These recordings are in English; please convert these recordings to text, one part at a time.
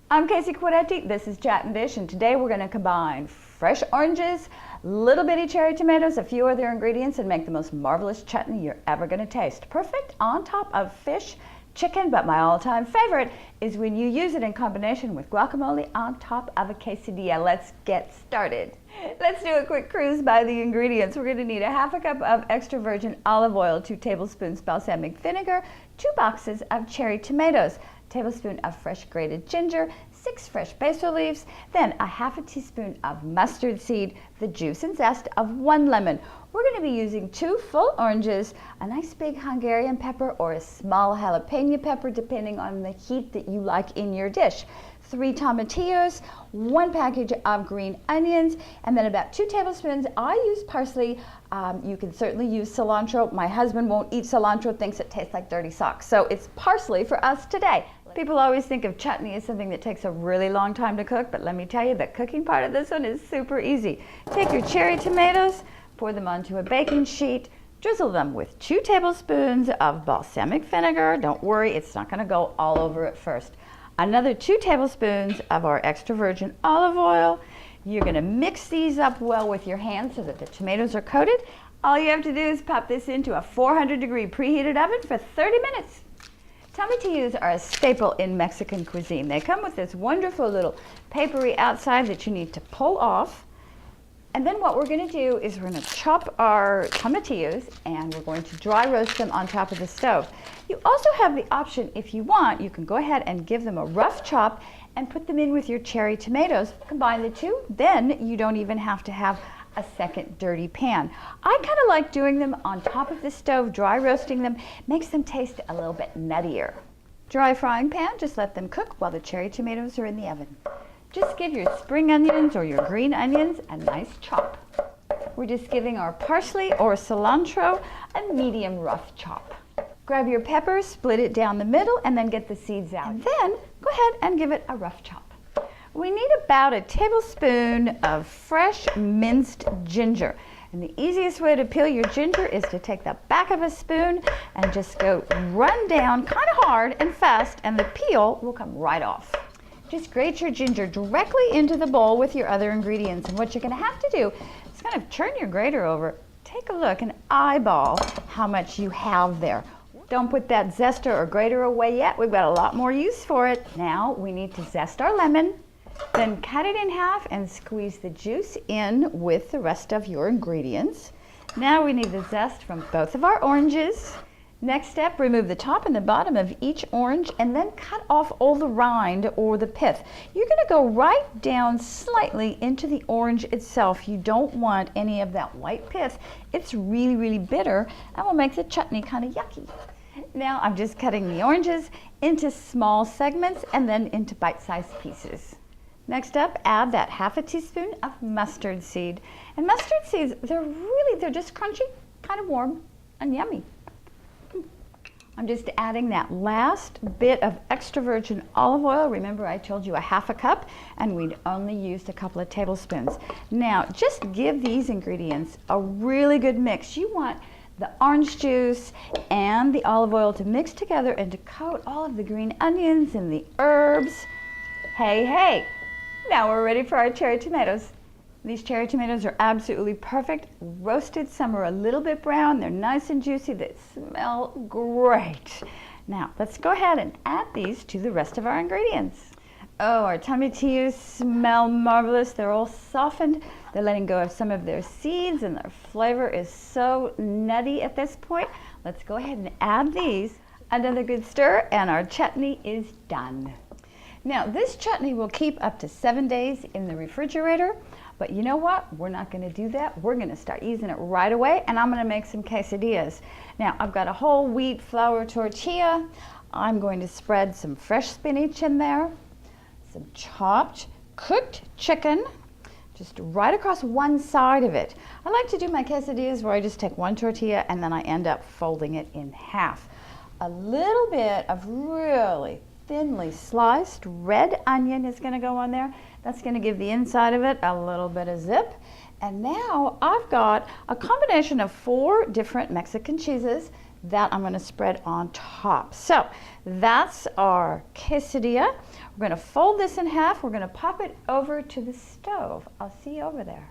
I'm Casey Quadetti, this is Chat and Dish, and today we're going to combine fresh oranges, little bitty cherry tomatoes, a few other ingredients, and make the most marvelous chutney you're ever going to taste. Perfect on top of fish, chicken, but my all-time favorite is when you use it in combination with guacamole on top of a quesadilla. Let's get started. Let's do a quick cruise by the ingredients. We're going to need a half a cup of extra virgin olive oil, 2 tablespoons balsamic vinegar, 2 boxes of cherry tomatoes, tablespoon of fresh grated ginger, 6 fresh basil leaves, then a half a teaspoon of mustard seed, the juice and zest of 1 lemon. We're going to be using 2 full oranges, a nice big Hungarian pepper or a small jalapeno pepper depending on the heat that you like in your dish, 3 tomatillos, 1 package of green onions, and then about 2 tablespoons. I use parsley. You can certainly use cilantro. My husband won't eat cilantro, thinks it tastes like dirty socks. So it's parsley for us today. People always think of chutney as something that takes a really long time to cook, but let me tell you, the cooking part of this one is super easy. Take your cherry tomatoes, pour them onto a baking sheet, drizzle them with 2 tablespoons of balsamic vinegar. Don't worry, it's not going to go all over at first. Another 2 tablespoons of our extra virgin olive oil. You're going to mix these up well with your hands so that the tomatoes are coated. All you have to do is pop this into a 400-degree preheated oven for 30 minutes. Tomatillos are a staple in Mexican cuisine. They come with this wonderful little papery outside that you need to pull off. And then what we're going to do is we're going to chop our tomatillos and we're going to dry roast them on top of the stove. You also have the option, if you want, you can go ahead and give them a rough chop and put them in with your cherry tomatoes. Combine the two, then you don't even have to have a second dirty pan. I kind of like doing them on top of the stove, dry roasting them, makes them taste a little bit nuttier. Dry frying pan, just let them cook while the cherry tomatoes are in the oven. Just give your spring onions or your green onions a nice chop. We're just giving our parsley or cilantro a medium rough chop. Grab your peppers, split it down the middle, and then get the seeds out. And then go ahead and give it a rough chop. We need about a tablespoon of fresh minced ginger. And the easiest way to peel your ginger is to take the back of a spoon and just go run down kind of hard and fast, and the peel will come right off. Just grate your ginger directly into the bowl with your other ingredients. And what you're going to have to do is kind of turn your grater over, take a look, and eyeball how much you have there. Don't put that zester or grater away yet. We've got a lot more use for it. Now we need to zest our lemon. Then cut it in half and squeeze the juice in with the rest of your ingredients. Now we need the zest from both of our oranges. Next step, remove the top and the bottom of each orange and then cut off all the rind or the pith. You're going to go right down slightly into the orange itself. You don't want any of that white pith. It's really, really bitter and will make the chutney kind of yucky. Now I'm just cutting the oranges into small segments and then into bite-sized pieces. Next up, add that half a teaspoon of mustard seed. And mustard seeds, they're just crunchy, kind of warm, and yummy. I'm just adding that last bit of extra virgin olive oil. Remember, I told you a half a cup, and we'd only used a couple of tablespoons. Now, just give these ingredients a really good mix. You want the orange juice and the olive oil to mix together and to coat all of the green onions and the herbs. Hey. Now we're ready for our cherry tomatoes. These cherry tomatoes are absolutely perfect. Roasted, some are a little bit brown. They're nice and juicy. They smell great. Now let's go ahead and add these to the rest of our ingredients. Oh, our tomatillos smell marvelous. They're all softened. They're letting go of some of their seeds and their flavor is so nutty at this point. Let's go ahead and add these. Another good stir and our chutney is done. Now, this chutney will keep up to 7 days in the refrigerator, but you know what? We're not going to do that. We're going to start using it right away, and I'm going to make some quesadillas. Now, I've got a whole wheat flour tortilla. I'm going to spread some fresh spinach in there, some chopped cooked chicken, just right across one side of it. I like to do my quesadillas where I just take one tortilla and then I end up folding it in half. A little bit of really thinly sliced red onion is going to go on there. That's going to give the inside of it a little bit of zip. And now I've got a combination of 4 different Mexican cheeses that I'm going to spread on top. So That's our quesadilla. We're going to fold this in half. We're going to pop it over to the stove. I'll see you over there.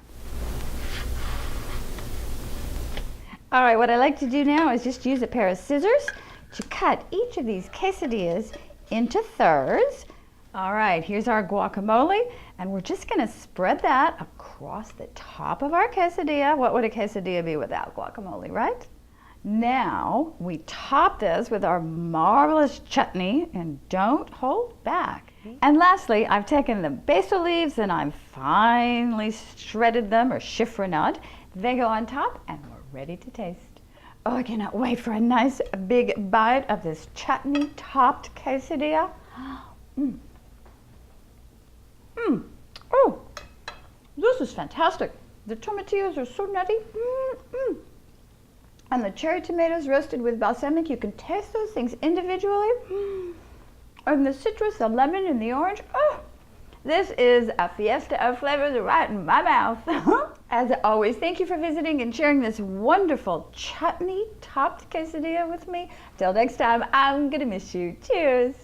All right, what I like to do now is just use a pair of scissors to cut each of these quesadillas into thirds. All right, here's our guacamole, and we're just gonna spread that across the top of our quesadilla. What would a quesadilla be without guacamole, right? Now, we top this with our marvelous chutney, and don't hold back. And lastly, I've taken the basil leaves and I've finely shredded them, or chiffonade. They go on top, and we're ready to taste. Oh, I cannot wait for a nice big bite of this chutney topped quesadilla. Oh, this is fantastic. The tomatillos are so nutty. And the cherry tomatoes roasted with balsamic, you can taste those things individually. And the citrus, the lemon, and the orange. Oh, this is a fiesta of flavors right in my mouth. As always, thank you for visiting and sharing this wonderful chutney topped quesadilla with me. Till next time, I'm gonna miss you. Cheers.